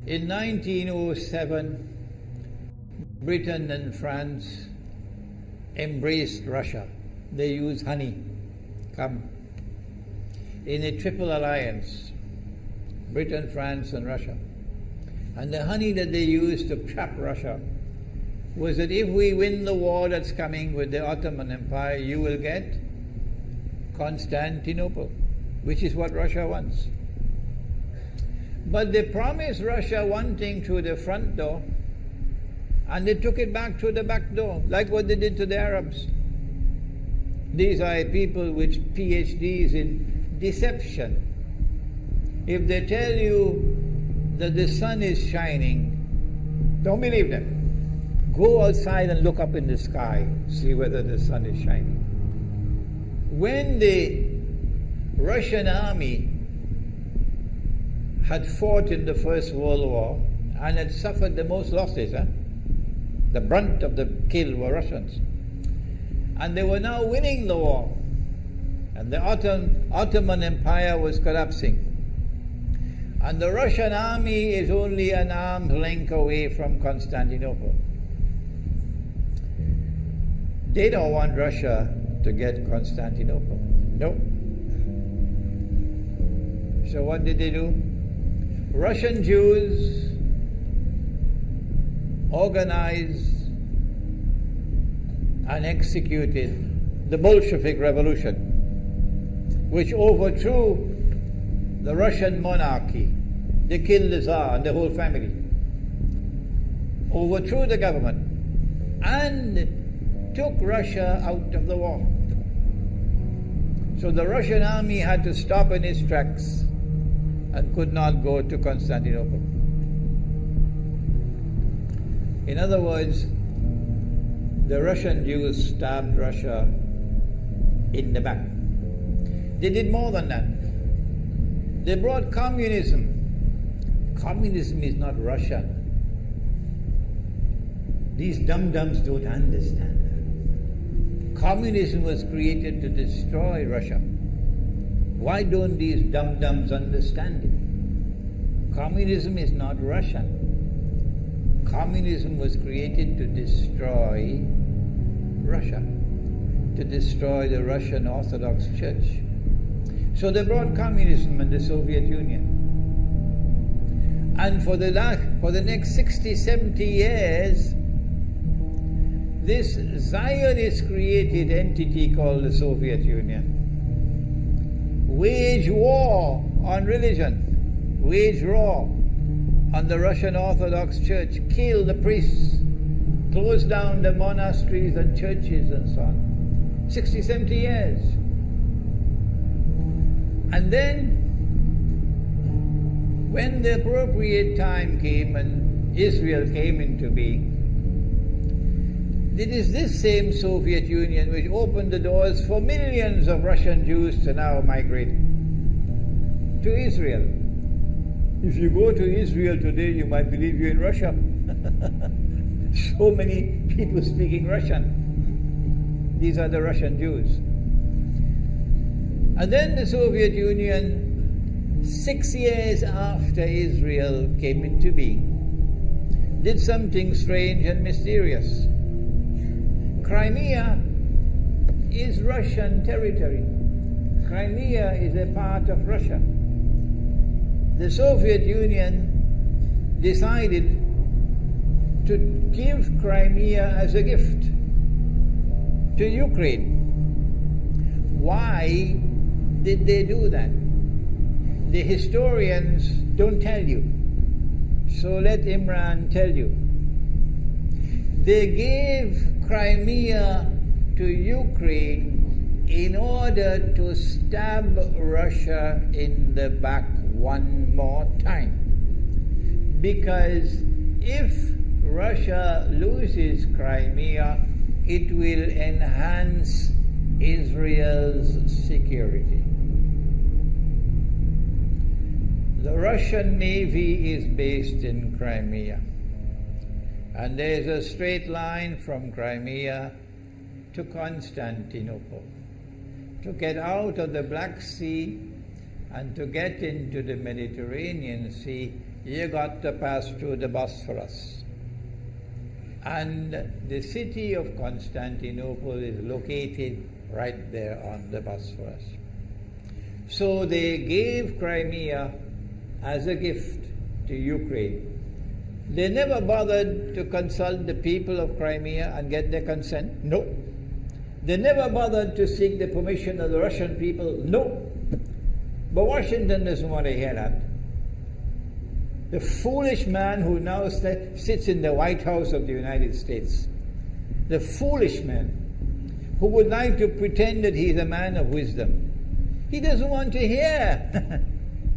In 1907, Britain and France embraced Russia. They used honey, in a triple alliance, Britain, France and Russia. And the honey that they used to trap Russia was that if we win the war that's coming with the Ottoman Empire, you will get Constantinople, which is what Russia wants. But they promised Russia one thing through the front door, and they took it back through the back door, like what they did to the Arabs. These are people with PhDs in deception. If they tell you that the sun is shining, don't believe them. Go outside and look up in the sky, see whether the sun is shining. When the Russian army had fought in the First World War and had suffered the most losses, the brunt of the kill were Russians. And they were now winning the war. And the Ottoman Empire was collapsing. And the Russian army is only an arm's length away from Constantinople. They don't want Russia to get Constantinople. No. So what did they do? Russian Jews organized and executed the Bolshevik Revolution, which overthrew the Russian monarchy. They killed the Tsar and the whole family, overthrew the government, and took Russia out of the war. So the Russian army had to stop in its tracks and could not go to Constantinople. In other words, the Russian Jews stabbed Russia in the back. They did more than that. They brought communism. Communism is not Russian. These dum-dums don't understand that. Communism was created to destroy Russia. Why don't these dum-dums understand it? Communism is not Russian. Communism was created to destroy Russia, to destroy the Russian Orthodox Church. So they brought communism in the Soviet Union. And for the next 60, 70 years, this Zionist-created entity called the Soviet Union waged war on religion, waged war on the Russian Orthodox Church, killed the priests, closed down the monasteries and churches and so on. 60, 70 years. And then, when the appropriate time came and Israel came into being, it is this same Soviet Union which opened the doors for millions of Russian Jews to now migrate to Israel. If you go to Israel today, you might believe you're in Russia. So many people speaking Russian. These are the Russian Jews. And then the Soviet Union, 6 years after Israel came into being, did something strange and mysterious. Crimea is Russian territory. Crimea is a part of Russia. The Soviet Union decided to give Crimea as a gift to Ukraine. Why did they do that? The historians don't tell you. So let Imran tell you. They gave Crimea to Ukraine in order to stab Russia in the back one more time. Because if Russia loses Crimea, it will enhance Israel's security. The Russian Navy is based in Crimea. And there's a straight line from Crimea to Constantinople. To get out of the Black Sea and to get into the Mediterranean Sea, you got to pass through the Bosphorus. And the city of Constantinople is located right there on the Bosphorus. So they gave Crimea as a gift to Ukraine. They never bothered to consult the people of Crimea and get their consent. No. They never bothered to seek the permission of the Russian people. No. But Washington doesn't want to hear that. The foolish man who now sits in the White House of the United States, the foolish man who would like to pretend that he's a man of wisdom, he doesn't want to hear.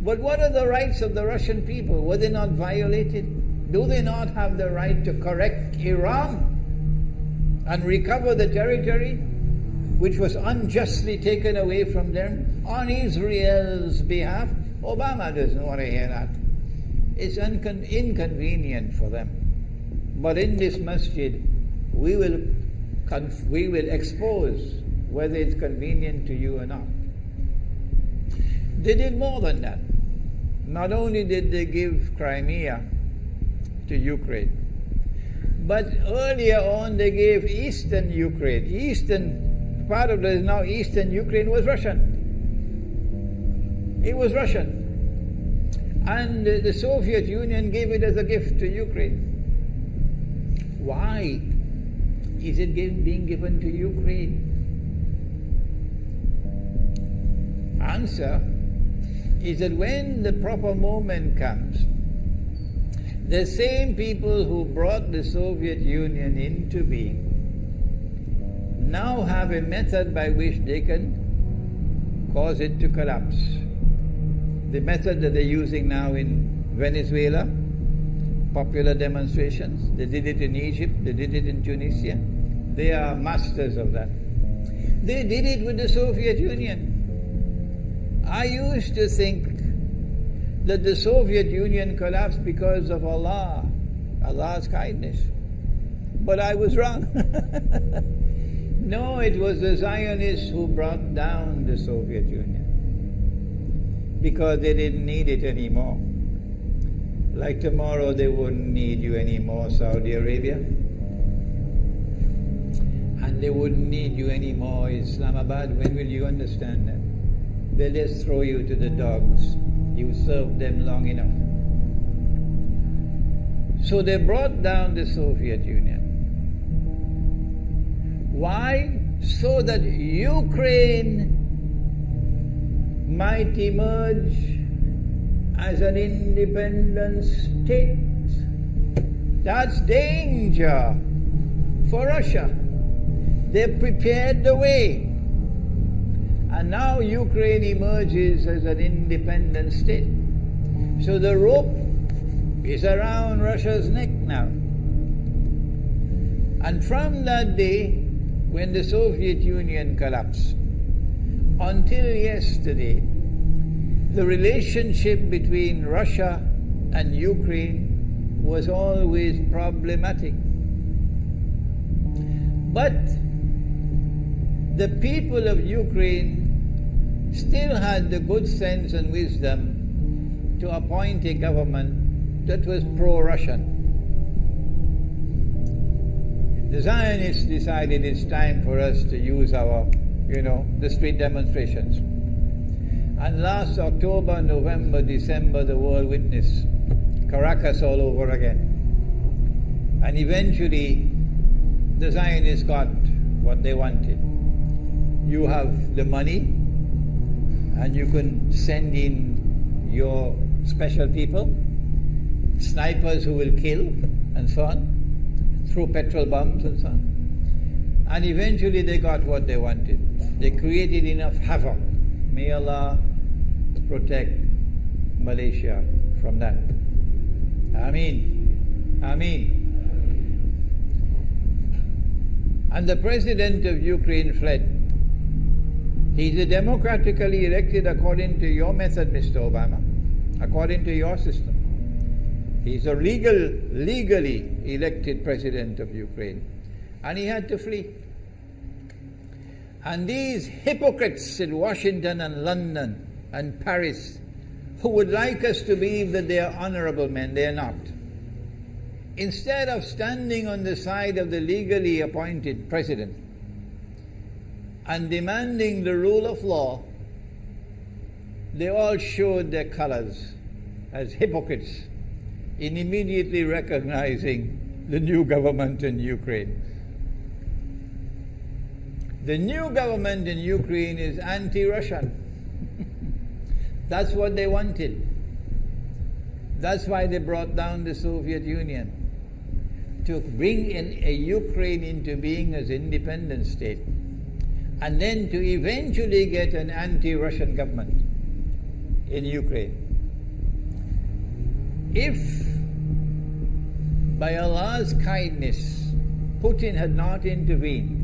But what are the rights of the Russian people? Were they not violated? Do they not have the right to correct Iran and recover the territory which was unjustly taken away from them on Israel's behalf? Obama doesn't want to hear that. It's inconvenient for them. But in this masjid, we will expose whether it's convenient to you or not. They did more than that. Not only did they give Crimea to Ukraine, but earlier on they gave eastern Ukraine. Eastern, part of the now eastern Ukraine was Russian. It was Russian. And the Soviet Union gave it as a gift to Ukraine. Why is it being given to Ukraine? Answer is that when the proper moment comes, the same people who brought the Soviet Union into being now have a method by which they can cause it to collapse. The method that they're using now in Venezuela, popular demonstrations, they did it in Egypt, they did it in Tunisia. They are masters of that. They did it with the Soviet Union. I used to think that the Soviet Union collapsed because of Allah's kindness. But I was wrong. No, it was the Zionists who brought down the Soviet Union because they didn't need it anymore. Like tomorrow they wouldn't need you anymore, Saudi Arabia. And they wouldn't need you anymore, Islamabad. When will you understand that? They'll just throw you to the dogs. You served them long enough. So they brought down the Soviet Union. Why? So that Ukraine might emerge as an independent state. That's danger for Russia. They prepared the way. And now Ukraine emerges as an independent state. So the rope is around Russia's neck now. And from that day, when the Soviet Union collapsed, until yesterday, the relationship between Russia and Ukraine was always problematic. But the people of Ukraine still had the good sense and wisdom to appoint a government that was pro-Russian. The Zionists decided it's time for us to use our, the street demonstrations. And last October, November, December, the world witnessed Caracas all over again. And eventually, the Zionists got what they wanted. You have the money, and you can send in your special people, snipers who will kill, and so on, throw petrol bombs and so on. And eventually they got what they wanted. They created enough havoc. May Allah protect Malaysia from that. Ameen. Ameen. And the president of Ukraine fled. He's a democratically elected according to your method, Mr. Obama, according to your system. He's a legally elected president of Ukraine. And he had to flee. And these hypocrites in Washington and London and Paris who would like us to believe that they are honorable men. They are not. Instead of standing on the side of the legally appointed president and demanding the rule of law, they all showed their colors as hypocrites in immediately recognizing the new government in Ukraine. The new government in Ukraine is anti-Russian. That's what they wanted. That's why they brought down the Soviet Union, to bring in a Ukraine into being as independent state, and then to eventually get an anti-Russian government in Ukraine. If by Allah's kindness Putin had not intervened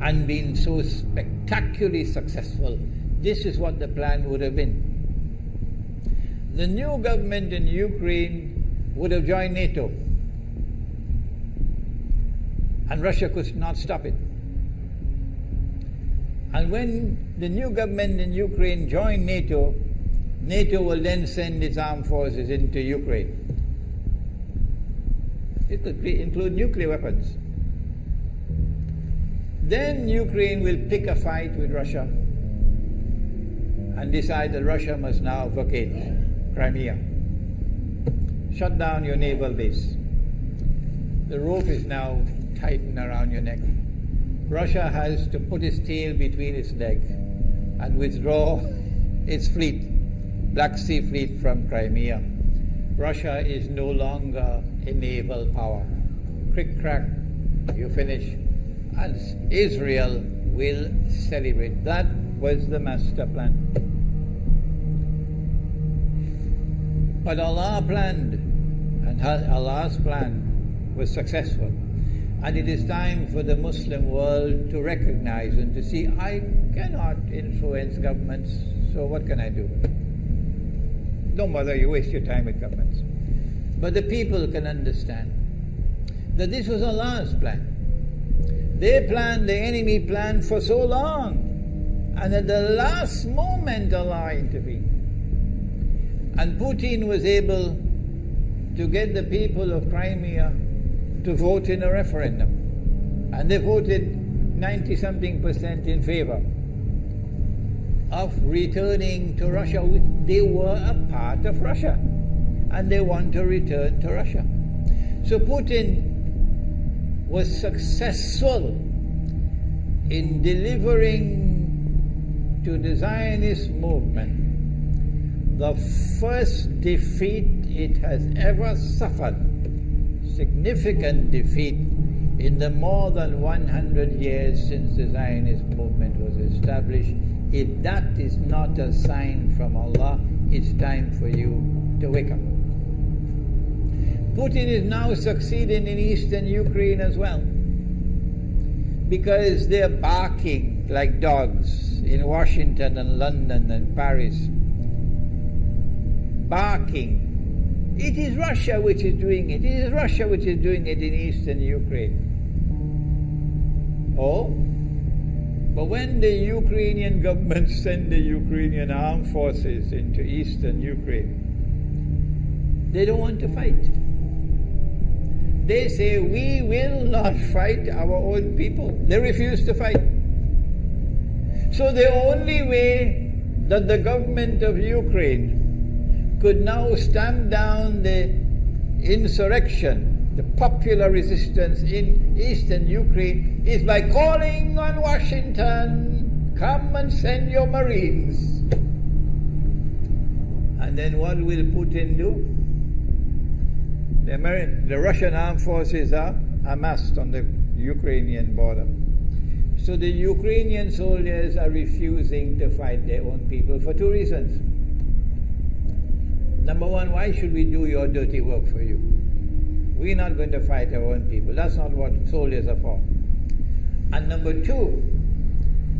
and been so spectacularly successful, this is what the plan would have been. The new government in Ukraine would have joined NATO, and Russia could not stop it. And when the new government in Ukraine joined NATO, NATO will then send its armed forces into Ukraine. It could include nuclear weapons. Then Ukraine will pick a fight with Russia and decide that Russia must now vacate Crimea. Shut down your naval base. The rope is now tightened around your neck. Russia has to put its tail between its legs and withdraw its fleet, Black Sea Fleet, from Crimea. Russia is no longer a naval power. Crick crack, you finish. And Israel will celebrate. That was the master plan. But Allah planned, and Allah's plan was successful. And it is time for the Muslim world to recognize and to see, I cannot influence governments, so what can I do? Don't bother, you waste your time with governments. But the people can understand that this was Allah's plan. They planned, the enemy planned for so long, and at the last moment Allah intervened. And Putin was able to get the people of Crimea to vote in a referendum. And they voted 90-something% in favor of returning to Russia. They were a part of Russia, and they want to return to Russia. So Putin was successful in delivering to the Zionist movement the first defeat it has ever suffered, significant defeat, in the more than 100 years since the Zionist movement was established. If that is not a sign from Allah, it's time for you to wake up. Putin is now succeeding in eastern Ukraine as well, because they're barking like dogs in Washington and London and Paris. Barking. It is Russia which is doing it. It is Russia which is doing it in eastern Ukraine. Oh, but when the Ukrainian government sent the Ukrainian armed forces into eastern Ukraine, they don't want to fight. They say, we will not fight our own people. They refuse to fight. So the only way that the government of Ukraine could now stamp down the insurrection, the popular resistance in eastern Ukraine, is by calling on Washington, come and send your Marines. And then what will Putin do? The Russian armed forces are amassed on the Ukrainian border. So the Ukrainian soldiers are refusing to fight their own people for two reasons. Number one, why should we do your dirty work for you? We're not going to fight our own people. That's not what soldiers are for. And number two,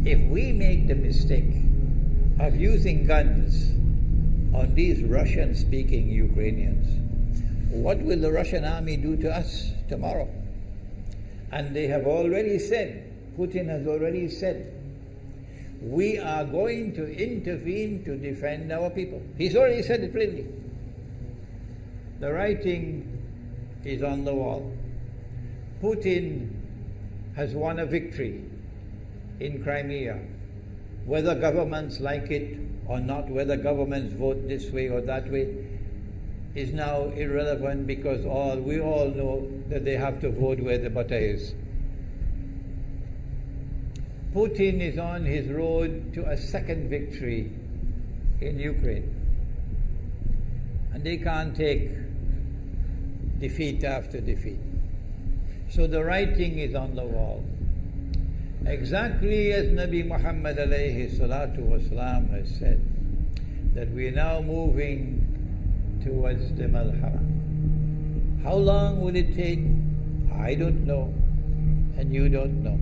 if we make the mistake of using guns on these Russian-speaking Ukrainians, what will the Russian army do to us tomorrow? And they have already said, Putin has already said, we are going to intervene to defend our people. He's already said it plainly. The writing is on the wall. Putin has won a victory in Crimea. Whether governments like it or not, whether governments vote this way or that way, is now irrelevant, because we all know that they have to vote where the butter is. Putin is on his road to a second victory in Ukraine. And they can't take defeat after defeat. So the writing is on the wall. Exactly as Nabi Muhammad alayhi salatu wasalam has said, that we are now moving towards the malhara. How long will it take? I don't know, and you don't know.